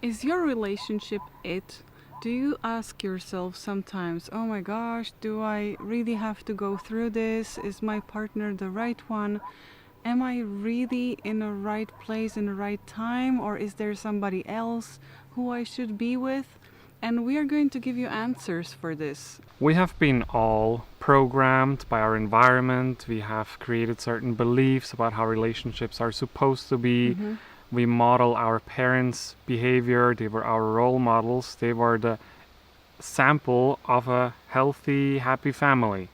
Is your relationship it? Do you ask yourself sometimes, oh my gosh, do I really have to go through this? Is my partner the right one? Am I really in the right place in the right time, or is there somebody else who I should be with? And we are going to give you answers for this. We have been all programmed by our environment. We have created certain beliefs about how relationships are supposed to be. We model our parents' behavior. They were our role models. They were the sample of a healthy, happy family,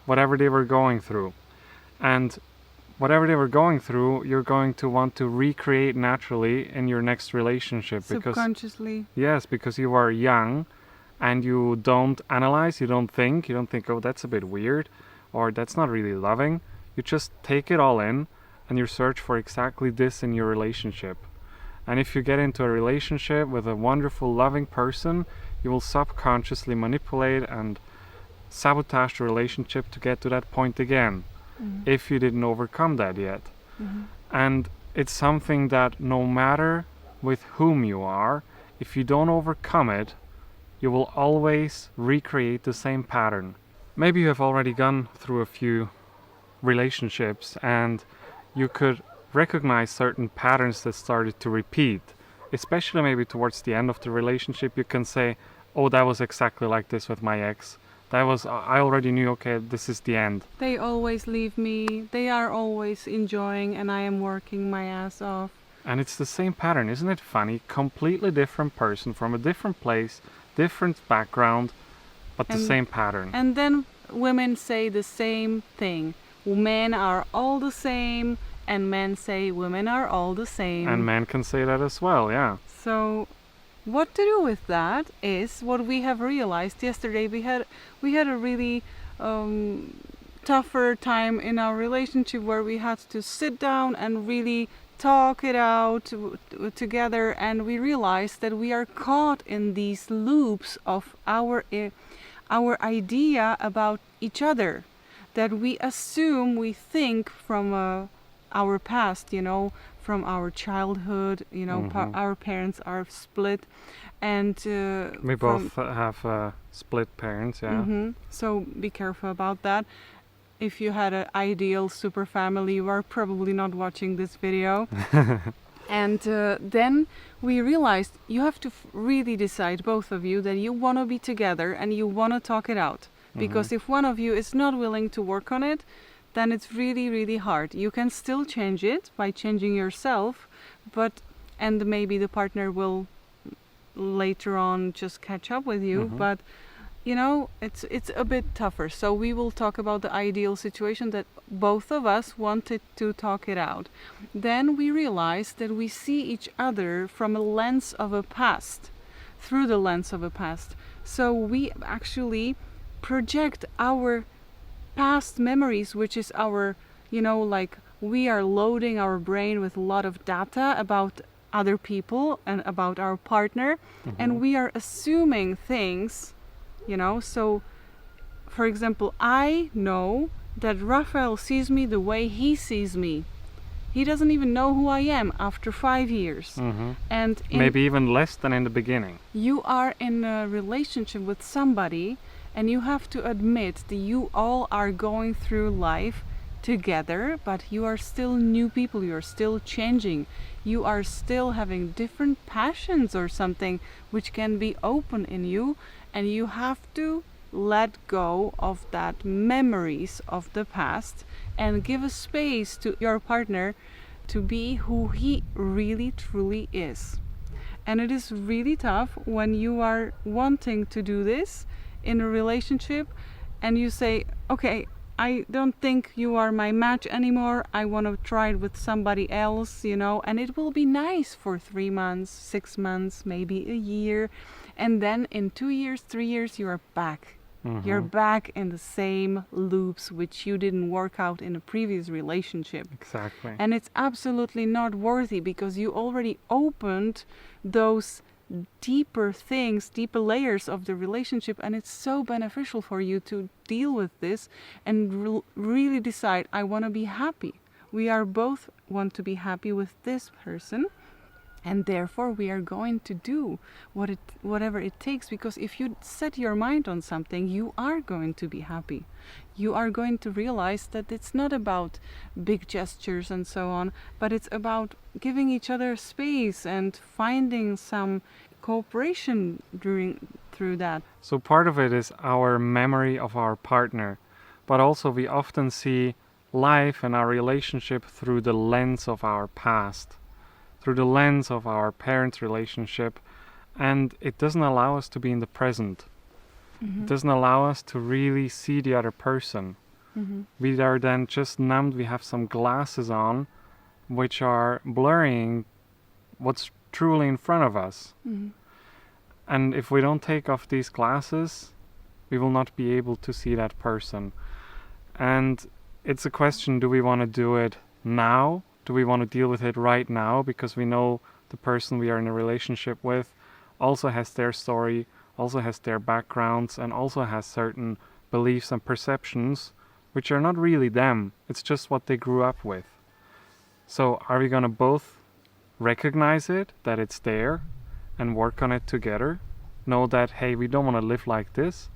whatever they were going through. And whatever they were going through, you're going to want to recreate naturally in your next relationship. Subconsciously. Yes, because you are young and you don't analyze, you don't think, oh, that's a bit weird, or that's not really loving. You just take it all in and you search for exactly this in your relationship. And if you get into a relationship with a wonderful, loving person, you will subconsciously manipulate and sabotage the relationship to get to that point again. If you didn't overcome that yet. And it's something that no matter with whom you are, if you don't overcome it, you will always recreate the same pattern. Maybe you have already gone through a few relationships and you could recognize certain patterns that started to repeat. Especially maybe towards the end of the relationship, you can say, oh, that was exactly like this with my ex. I already knew, okay, this is the end. They always leave me, they are always enjoying, and I am working my ass off. And it's the same pattern, isn't it funny? Completely different person from a different place, different background, but the same pattern. And then women say the same thing. Men are all the same, and men say women are all the same. And men can say that as well, yeah. So what to do with that is what we have realized yesterday. We had a really tougher time in our relationship where we had to sit down and really talk it out together, and we realized that we are caught in these loops of our idea about each other, that we assume, we think from our past, from our childhood, our parents are split, and we both have split parents, yeah. So be careful about that. If you had an ideal super family, you are probably not watching this video. And then we realized you have to really decide, both of you, that you want to be together and you want to talk it out. Because if one of you is not willing to work on it, then it's really, really hard. You can still change it by changing yourself, and maybe the partner will later on just catch up with you, but it's a bit tougher. So we will talk about the ideal situation that both of us wanted to talk it out. Then we realized that we see each other from a lens of a past, through the lens of a past. So we actually project our past memories, which is our, we are loading our brain with a lot of data about other people and about our partner, and we are assuming things, so for example, I know that Raphael sees me the way he sees me. He doesn't even know who I am after 5 years. And maybe even less than in the beginning. You are in a relationship with somebody, and you have to admit that you all are going through life together, but you are still new people, you are still changing, you are still having different passions or something which can be open in you, and you have to let go of that memories of the past and give a space to your partner to be who he really truly is. And it is really tough when you are wanting to do this in a relationship and you say, okay, I don't think you are my match anymore, I want to try it with somebody else, and it will be nice for 3 months, 6 months, maybe a year, and then in 2 years, 3 years, you are back. You're back in the same loops which you didn't work out in a previous relationship. Exactly. And it's absolutely not worthy, because you already opened those deeper things, deeper layers of the relationship, and it's so beneficial for you to deal with this and really decide, I want to be happy. We are both want to be happy with this person, And therefore we are going to do whatever it takes, because if you set your mind on something, you are going to be happy. You are going to realize that it's not about big gestures and so on, but it's about giving each other space and finding some cooperation through that. So part of it is our memory of our partner, but also we often see life and our relationship through the lens of our past, through the lens of our parents' relationship, and it doesn't allow us to be in the present. It doesn't allow us to really see the other person. We are then just numbed. We have some glasses on which are blurring what's truly in front of us. And if we don't take off these glasses, we will not be able to see that person. And it's a question, do we want to do it now? Do we want to deal with it right now? Because we know the person we are in a relationship with also has their story, also has their backgrounds, and also has certain beliefs and perceptions which are not really them. It's just what they grew up with. So are we going to both recognize it, that it's there, and work on it together? Know that, hey, we don't want to live like this.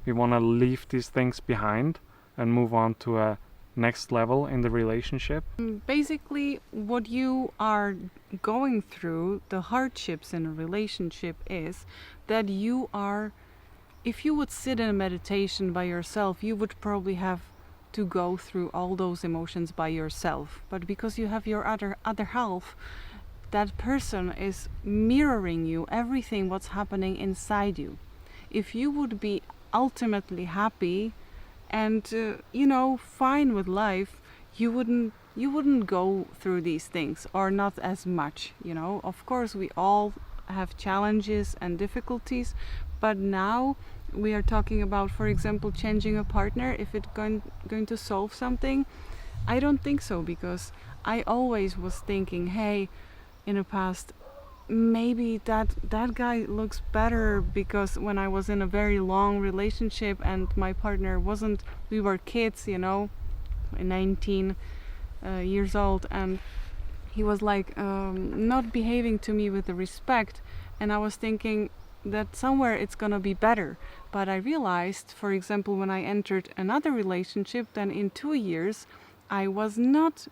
We want to leave these things behind and move on to a next level in the relationship. Basically, what you are going through, the hardships in a relationship, is that you are, if you would sit in a meditation by yourself, you would probably have to go through all those emotions by yourself. But because you have your other half, that person is mirroring you, everything what's happening inside you. If you would be ultimately happy and fine with life, you wouldn't go through these things, or not as much. Of course we all have challenges and difficulties, but now we are talking about, for example, changing a partner. If it's going to solve something, I don't think so, because I always was thinking, hey, in the past, maybe that guy looks better, because when I was in a very long relationship and my partner wasn't, we were kids, 19 years old, and he was like not behaving to me with the respect, and I was thinking that somewhere it's gonna be better. But I realized, for example, when I entered another relationship, then in 2 years I was not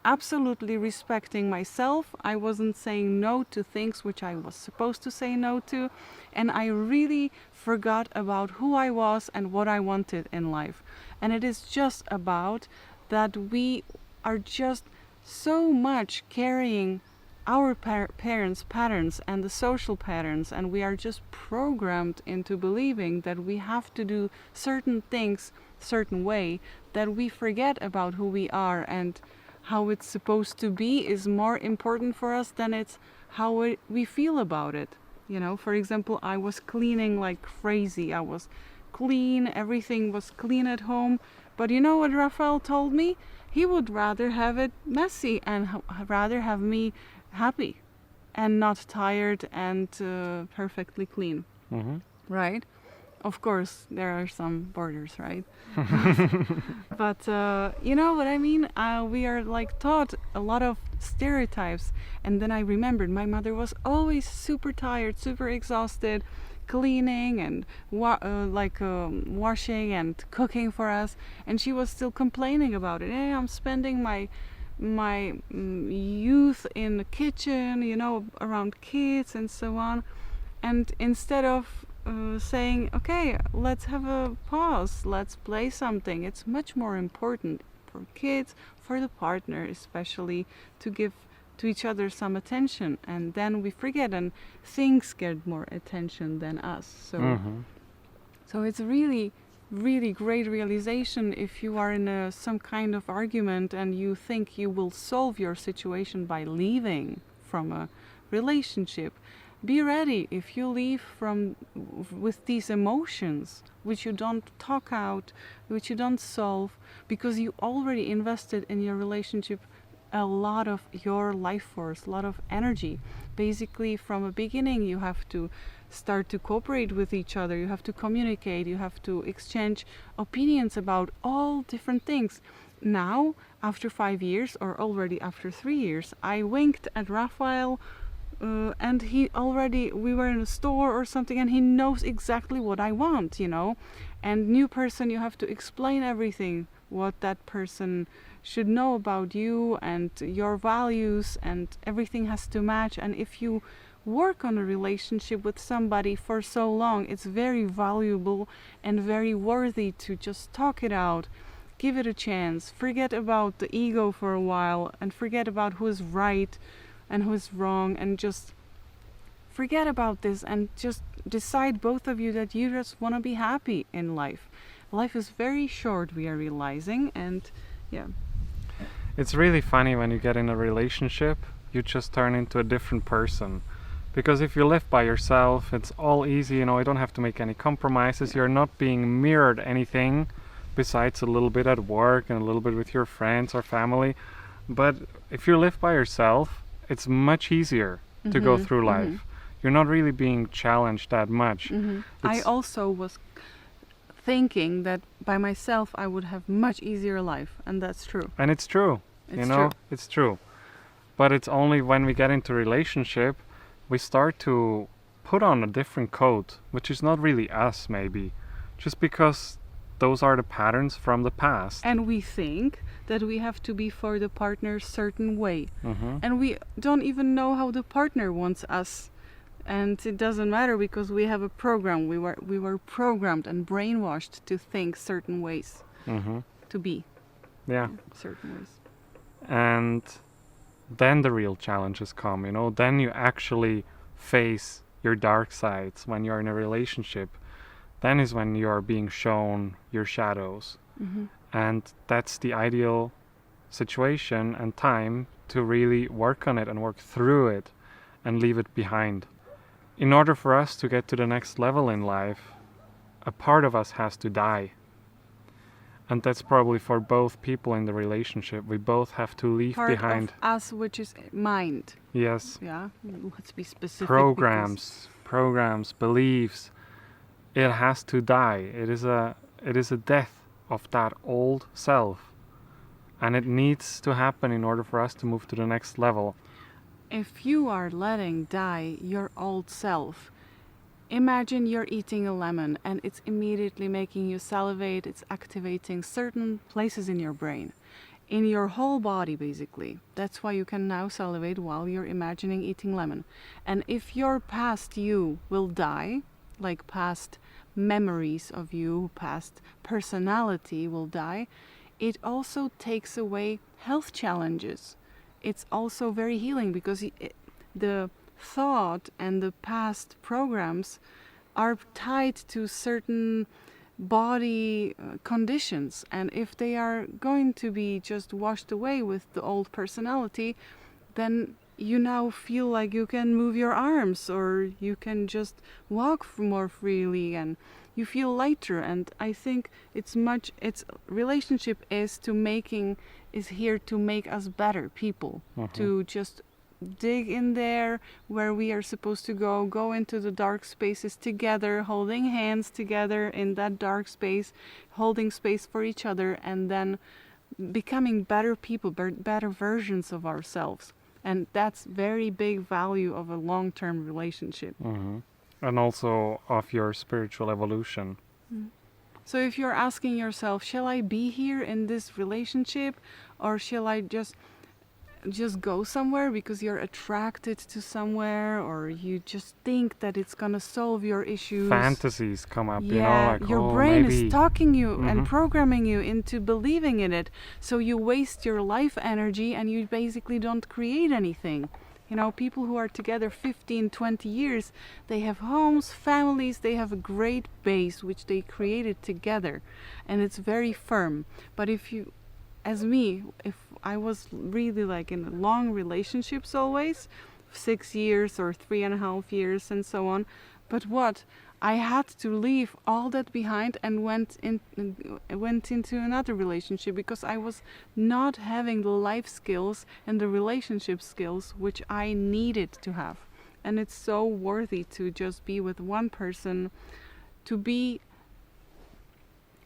absolutely respecting myself. I wasn't saying no to things which I was supposed to say no to, and I really forgot about who I was and what I wanted in life. And it is just about that we are just so much carrying our parents' patterns and the social patterns, and we are just programmed into believing that we have to do certain things certain way, that we forget about who we are, and how it's supposed to be is more important for us than it's how we feel about it. For example, I was cleaning like crazy. I was clean, everything was clean at home. But you know what Raphael told me? He would rather have it messy and rather have me happy and not tired and perfectly clean. Right? Of course, there are some borders, right? But you know what I mean? We are like taught a lot of stereotypes. And then I remembered my mother was always super tired, super exhausted, cleaning and washing and cooking for us. And she was still complaining about it. Hey, I'm spending my youth in the kitchen, around kids and so on. And instead of saying, okay, let's have a pause, let's play something. It's much more important for kids, for the partner especially, to give to each other some attention, and then we forget and things get more attention than us. So it's really, really great realization if you are in some kind of argument and you think you will solve your situation by leaving from a relationship. Be ready if you leave with these emotions which you don't talk out, which you don't solve, because you already invested in your relationship a lot of your life force, a lot of energy. Basically, from the beginning, you have to start to cooperate with each other. You have to communicate. You have to exchange opinions about all different things. now, after 5 years, or already after 3 years, I winked at Raphael, and we were in a store or something, and he knows exactly what I want, you know. And new person, you have to explain everything, what that person should know about you and your values, and everything has to match. And if you work on a relationship with somebody for so long, it's very valuable and very worthy to just talk it out, give it a chance, forget about the ego for a while, and forget about who's right and who's wrong, and just forget about this and just decide, both of you, that you just want to be happy in life. Life is very short, we are realizing, and yeah. It's really funny when you get in a relationship, you just turn into a different person. Because if you live by yourself, it's all easy, you know, you don't have to make any compromises, you're not being mirrored anything besides a little bit at work and a little bit with your friends or family. But if you live by yourself, it's much easier to go through life. You're not really being challenged that much. I also was thinking that by myself I would have much easier life, and that's true. And it's true, you know, it's true. But it's only when we get into relationship, we start to put on a different coat, which is not really us, maybe, just because those are the patterns from the past. And we think that we have to be for the partner a certain way. And we don't even know how the partner wants us. And it doesn't matter, because we have a program. We were programmed and brainwashed to think certain ways, to be certain ways. And then the real challenges come, you know. Then you actually face your dark sides when you're in a relationship. Then is when you're being shown your shadows. And that's the ideal situation and time to really work on it and work through it and leave it behind. In order for us to get to the next level in life, a part of us has to die. And that's probably for both people in the relationship. We both have to leave behind. Part of us, which is mind. Yes. Yeah, let's be specific. Programs, beliefs. It has to die. It is a death of that old self. And it needs to happen in order for us to move to the next level. If you are letting die your old self, imagine you're eating a lemon and it's immediately making you salivate. It's activating certain places in your brain, in your whole body, basically. That's why you can now salivate while you're imagining eating lemon. And if your past you will die, like past memories of you, past personality will die, it also takes away health challenges. It's also very healing, because the thought and the past programs are tied to certain body conditions, and if they are going to be just washed away with the old personality, then you now feel like you can move your arms, or you can just walk more freely, and you feel lighter. And I think relationship is here to make us better people, to just dig in there where we are supposed to go into the dark spaces together, holding hands together in that dark space, holding space for each other, and then becoming better people, better versions of ourselves. And that's very big value of a long-term relationship. And also of your spiritual evolution. So if you're asking yourself, shall I be here in this relationship, or shall I just go somewhere because you're attracted to somewhere, or you just think that it's gonna solve your issues? Fantasies come up, you know, like, your brain maybe is talking you and programming you into believing in it. So you waste your life energy and you basically don't create anything. You know, people who are together 15, 20 years, they have homes, families, they have a great base which they created together, and it's very firm. But if you, as me, if I was really like in long relationships always, 6 years or 3.5 years and so on, but what? I had to leave all that behind and went into another relationship, because I was not having the life skills and the relationship skills which I needed to have. And it's so worthy to just be with one person, to be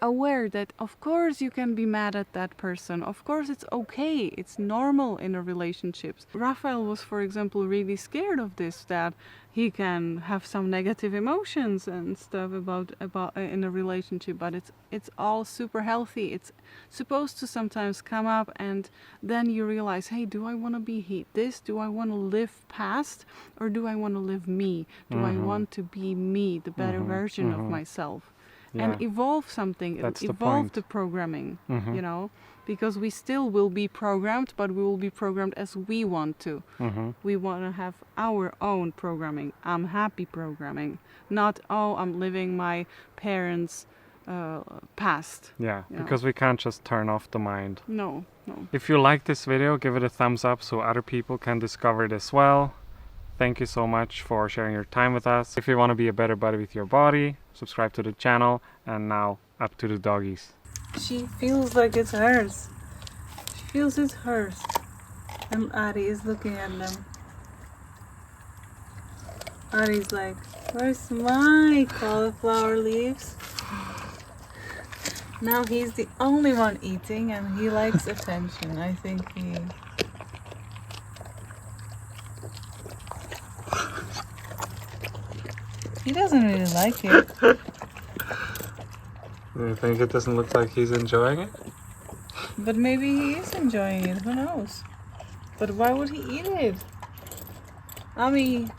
aware that of course you can be mad at that person. Of course it's okay. It's normal in a relationship. Raphael was, for example, really scared of this, that he can have some negative emotions and stuff about in a relationship, but it's all super healthy. It's supposed to sometimes come up, and then you realize, hey, do I want to be this? Do I want to live past, or do I want to live me? Do I want to be me, the better version of myself? And evolve something, evolve the programming, you know, because we still will be programmed, but we will be programmed as we want to. We want to have our own programming. I'm happy programming, not, oh, I'm living my parents' past. Yeah, because we can't just turn off the mind. No. If you like this video, give it a thumbs up so other people can discover it as well. Thank you so much for sharing your time with us. If you want to be a better buddy with your body, subscribe to the channel. And now, up to the doggies. She feels like it's hers. She feels it's hers. And Ari is looking at them. Ari's like, where's my cauliflower leaves? Now he's the only one eating and he likes attention. I think he doesn't really like it. Do you think it doesn't look like he's enjoying it? But maybe he is enjoying it, who knows? But why would he eat it? Mommy,